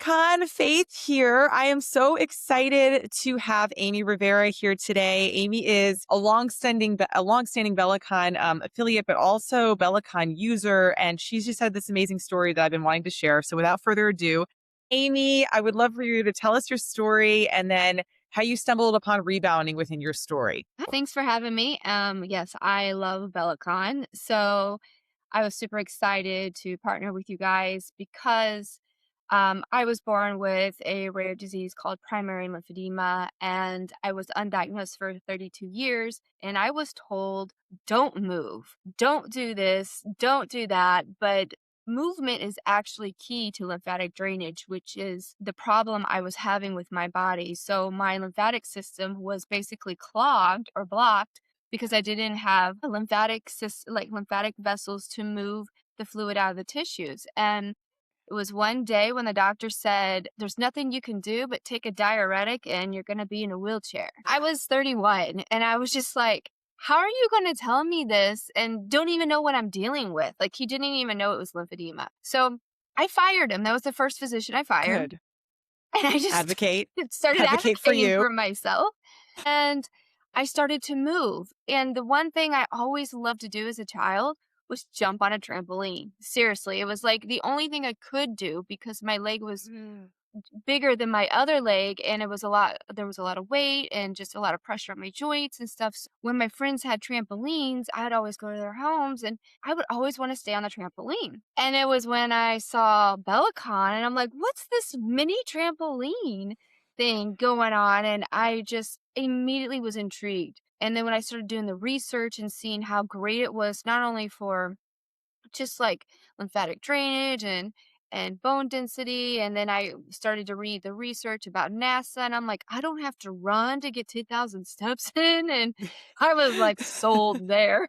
Con Fayth here. I am so excited to have Amy Rivera here today. Amy is a longstanding bellicon affiliate, but also bellicon user, and she's just had this amazing story that I've been wanting to share. So, without further ado, Amy, I would love for you to tell us your story and then how you stumbled upon rebounding within your story. Hi, thanks for having me. Yes, I love bellicon. So I was super excited to partner with you guys because I was born with a rare disease called primary lymphedema, and I was undiagnosed for 32 years. And I was told, don't move, don't do this, don't do that. But movement is actually key to lymphatic drainage, which is the problem I was having with my body. So my lymphatic system was basically clogged or blocked because I didn't have a lymphatic vessels to move the fluid out of the tissues. And it was one day when the doctor said, there's nothing you can do but take a diuretic and you're going to be in a wheelchair. I was 31 and I was just like, how are you going to tell me this and don't even know what I'm dealing with? Like, he didn't even know it was lymphedema. So I fired him. That was the first physician I fired. Good. And I just Advocate. started Advocate for advocating you. for myself. And I started to move. And the one thing I always loved to do as a child was jump on a trampoline. Seriously, it was like the only thing I could do because my leg was bigger than my other leg, and there was a lot of weight and just a lot of pressure on my joints and stuff. So when my friends had trampolines, I'd always go to their homes and I would always want to stay on the trampoline. And it was when I saw bellicon and I'm like, what's this mini trampoline thing going on? And I just immediately was intrigued. And then when I started doing the research and seeing how great it was, not only for just like lymphatic drainage and bone density, and then I started to read the research about NASA, and I'm like, I don't have to run to get 2,000 steps in, and I was like sold there.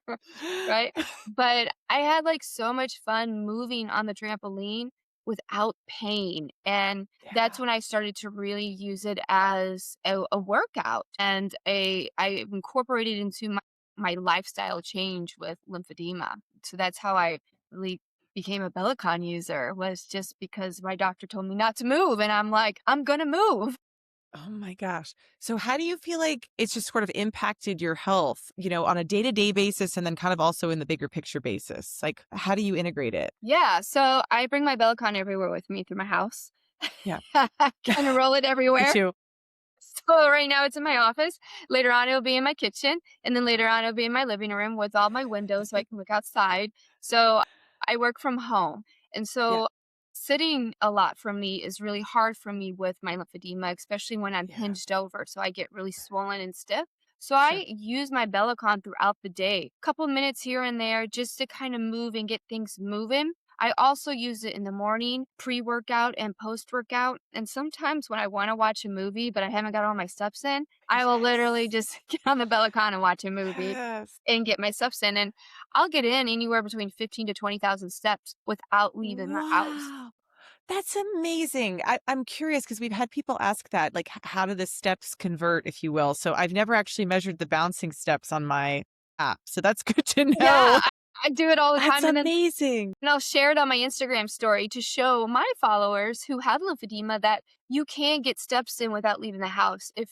Right? But I had like so much fun moving on the trampoline without pain, and that's Yeah. when I started to really use it as a workout, and I incorporated into my lifestyle change with lymphedema. So that's how I really became a bellicon user, was just because my doctor told me not to move, and I'm like, I'm gonna move. Oh my gosh. So how do you feel like it's just sort of impacted your health, on a day-to-day basis and then kind of also in the bigger picture basis? Like, how do you integrate it? Yeah, so I bring my bellicon everywhere with me through my house. Yeah. I kind of roll it Me everywhere. too. So right now it's in my office. Later on it'll be in my kitchen, and then later on it'll be in my living room with all my windows so I can look outside. So I work from home. And Yeah. so sitting a lot for me is really hard for me with my lymphedema, especially when I'm Yeah. hinged over. So I get really swollen and stiff. So Sure. I use my bellicon throughout the day, a couple minutes here and there just to kind of move and get things moving. I also use it in the morning, pre-workout and post-workout. And sometimes when I want to watch a movie, but I haven't got all my steps in, I will literally Yes. just get on the bellicon and watch a movie Yes. and get my steps in. And I'll get in anywhere between 15 to 20,000 steps without leaving my house. Wow. That's amazing. I'm curious because we've had people ask that, like, how do the steps convert, if you will? So I've never actually measured the bouncing steps on my app. So that's good to Yeah, know. I do it all the That's time. amazing. And I'll share it on my Instagram story to show my followers who have lymphedema that you can get steps in without leaving the house. If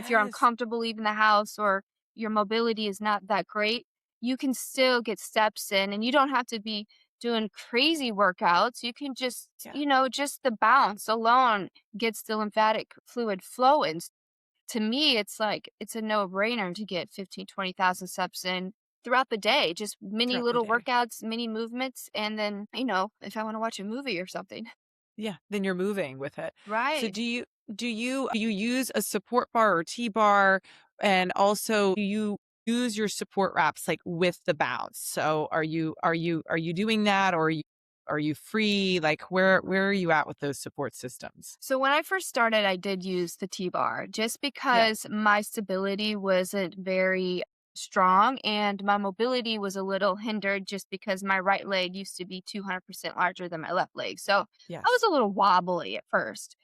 you're Yes. uncomfortable leaving the house or your mobility is not that great, you can still get steps in, and you don't have to be doing crazy workouts. You can just, Yeah. just the bounce alone gets the lymphatic fluid flowing. To me, it's like it's a no-brainer to get 15, 20,000 steps in throughout the day, just mini Throughout the little day. workouts, mini movements, and then, if I want to watch a movie or something. Yeah, then you're moving with it. So Right. do you use a support bar or T-bar? And also do you use your support wraps like with the bounce? So are you doing that, or are you free? Like where are you at with those support systems? So when I first started, I did use the T-bar just Yeah. because my stability wasn't very strong and my mobility was a little hindered just because my right leg used to be 200% larger than my left leg. So I was Yes. a little wobbly at first.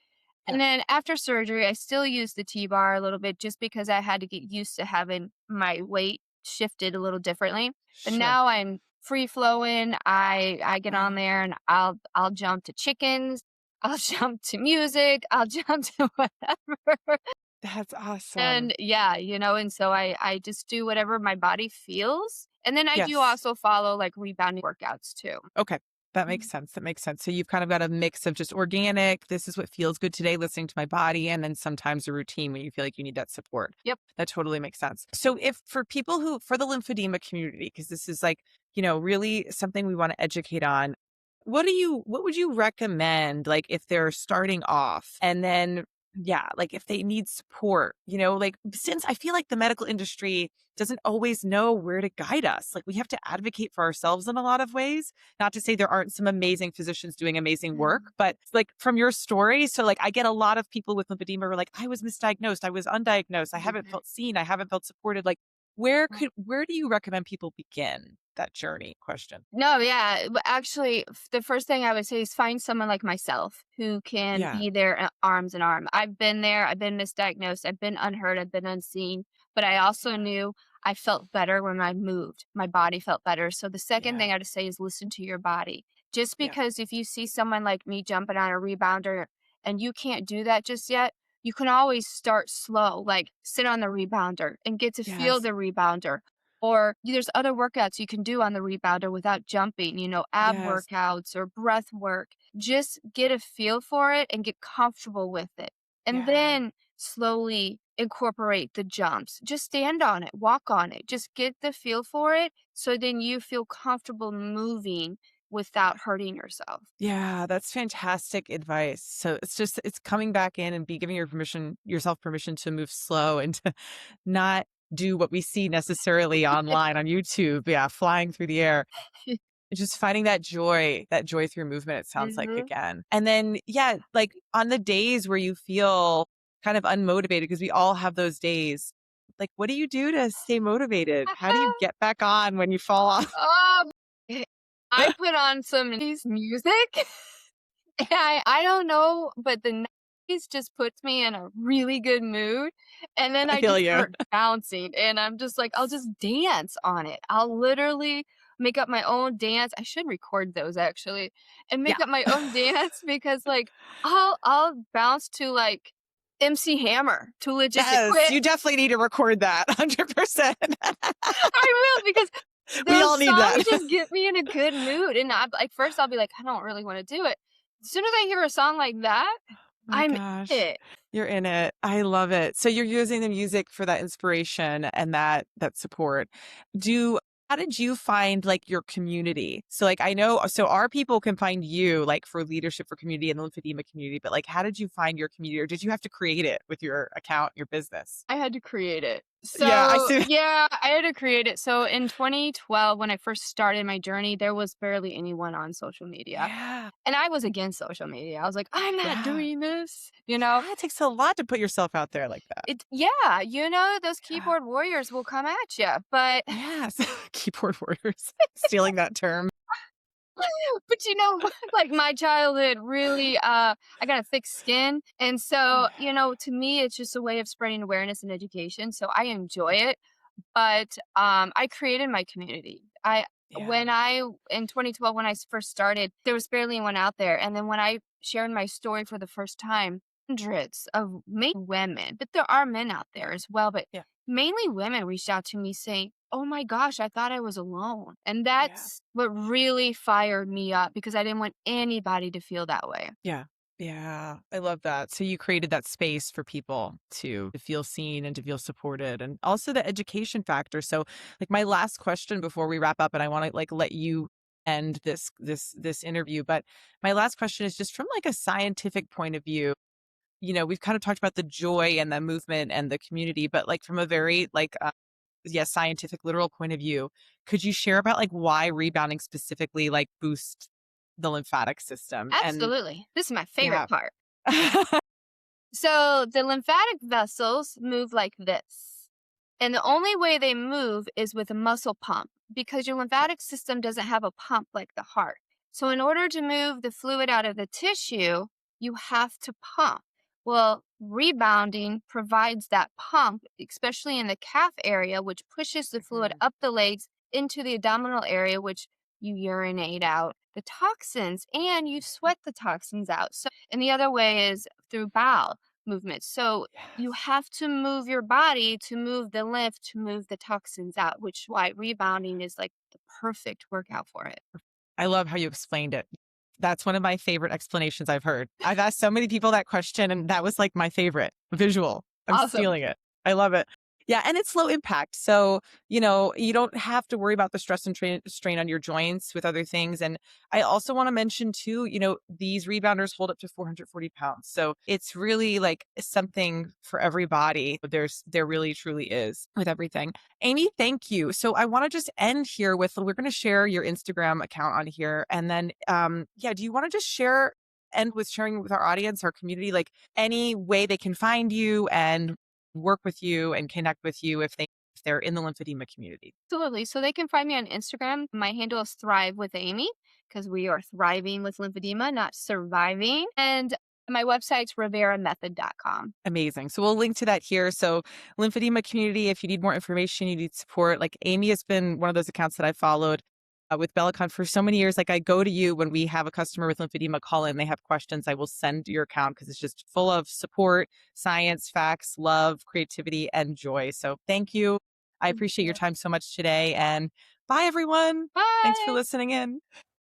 Yeah. And then after surgery, I still used the T-bar a little bit just because I had to get used to having my weight shifted a little differently. But Sure. now I'm free flowing. I get on Wow. there and I'll jump to chickens. I'll jump to music, I'll jump to whatever. That's awesome. And yeah, and so I just do whatever my body feels. And then I do Yes. also follow like rebounding workouts too. Okay. That makes Mhm. sense. That makes sense. So you've kind of got a mix of just organic, this is what feels good today, listening to my body, and then sometimes a routine when you feel like you need that support. Yep. That totally makes sense. So if for people who, for the lymphedema community, because this is like, really something we want to educate on, what would you recommend, like if they're starting off and then, yeah, like if they need support, like since I feel like the medical industry doesn't always know where to guide us, like we have to advocate for ourselves in a lot of ways. Not to say there aren't some amazing physicians doing amazing work, Mhm. but like from your story, so like I get a lot of people with lymphedema who are like, I was misdiagnosed, I was undiagnosed, I haven't Mhm. felt seen, I haven't felt supported. Like, where do you recommend people begin that journey? Question. No, yeah. But actually, the first thing I would say is find someone like myself who can Yeah, be there arms and arm. I've been there. I've been misdiagnosed. I've been unheard. I've been unseen. But I also yeah, knew I felt better when I moved. My body felt better. So the second yeah, thing I'd say is listen to your body. Just yeah, because if you see someone like me jumping on a rebounder and you can't do that just yet, you can always start slow, like sit on the rebounder and get to feel yes, the rebounder. Or there's other workouts you can do on the rebounder without jumping, ab yes, workouts or breath work. Just get a feel for it and get comfortable with it. And yeah. then slowly incorporate the jumps. Just stand on it, walk on it. Just get the feel for it so then you feel comfortable moving without hurting yourself. Yeah, that's fantastic advice. So it's coming back in and be giving yourself permission to move slow and to not do what we see necessarily online on YouTube. Yeah, flying through the air. Just finding that joy through movement, it sounds like Mhm. again. And then, yeah, like on the days where you feel kind of unmotivated, because we all have those days, like what do you do to stay motivated? How do you get back on when you fall off? Um, I put on some 90s music. I don't know, but the 90s just puts me in a really good mood, and then I I feel just you. start bouncing, and I'm just like, I'll just dance on it. I'll literally make up my own dance. I should record those actually, and Yeah. make up my own dance because, like, I'll bounce to, like, MC Hammer, Too Legit to Yes, Quit. you definitely need to record that 100%. I will because We those all need that. songs just get me in a good mood, and I like, first I'll be like, "I don't really wanna do it." As soon as I hear a song like that, My I'm in gosh. it. You're in it. I love it. So you're using the music for that inspiration and that support. Do How did you find like your community? So like I know so our people can find you like for leadership for community and the lymphedema community, but like how did you find your community or did you have to create it with your account, your business? I had to create it. Yeah, I So, see. yeah, I had to create it. So in 2012, when I first started my journey, there was barely anyone on social media. Yeah. And I was against social media. I was like, "I'm not Yeah. doing this." Yeah, it takes a lot to put yourself out there like that. Yeah, those Yeah. keyboard warriors will come at you, but Yes. Keyboard warriors. Stealing that term. but like my childhood really I got a thick skin. And so, to me it's just a way of spreading awareness and education. So I enjoy it. But I created my community. I Yeah. when I in 2012 when I first started, there was barely anyone out there. And then when I shared my story for the first time, hundreds of mainly women, but there are men out Yeah. there as well, but Yeah. mainly women reached out to me saying, "Oh my gosh, I thought I was alone." And Yeah. that's what really fired me up because I didn't want anybody to feel that way. Yeah. Yeah. I love that. So you created that space for people to feel seen and to feel supported and also the education factor. So like my last question before we wrap up and I want to like let you end this interview, but my last question is just from like a scientific point of view. We've kind of talked about the joy and the movement and the community, but like from a very like yes, scientific literal point of view, could you share about like why rebounding specifically like boost the lymphatic system and Absolutely. This is my favorite yeah. part. So the lymphatic vessels move like this. And the only way they move is with a muscle pump because your Okay. lymphatic system doesn't have a pump like the heart. So, in order to move the fluid out of the tissue, you have to pump. Well, rebounding provides that pump, especially in the calf area, which pushes the fluid Mhm. up the legs into the abdominal area, which you urinate out. the toxins and you sweat the toxins out. So, and the other way is through bowel movements. So, you Yes. have to move your body to move the lymph to move the toxins out, which is why rebounding is like the perfect workout for it. I love how you explained it. That's one of my favorite explanations I've heard. I've asked so many people that question, and that was like my favorite visual. I'm Awesome. stealing it. I love it. Yeah, and it's low impact. So, you don't have to worry about the stress and strain on your joints with other things. And I also want to mention too, these rebounders hold up to 440 pounds. So it's really like something for everybody. There really truly is with everything. Amy, thank you. So I want to just end here with we're going to share your Instagram account on here. And then, yeah, do you want to just end with sharing with our audience, our community, like any way they can find you and work with you and connect with you if they're in the lymphedema community? Absolutely. So they can find me on Instagram. My handle is Thrive with Amy because we are thriving with lymphedema, not surviving. And my website's riveramethod.com. Amazing. So we'll link to that here. So lymphedema community, if you need more information, you need support. Like Amy has been one of those accounts that I followed with bellicon for so many years. Like I go to you when we have a customer with lymphedema call in, they have questions. I will send your account because it's just full of support, science, facts, love, creativity, and joy. So thank you. I Thank appreciate your you. time so much today. And bye, everyone. Thanks for Bye. listening in.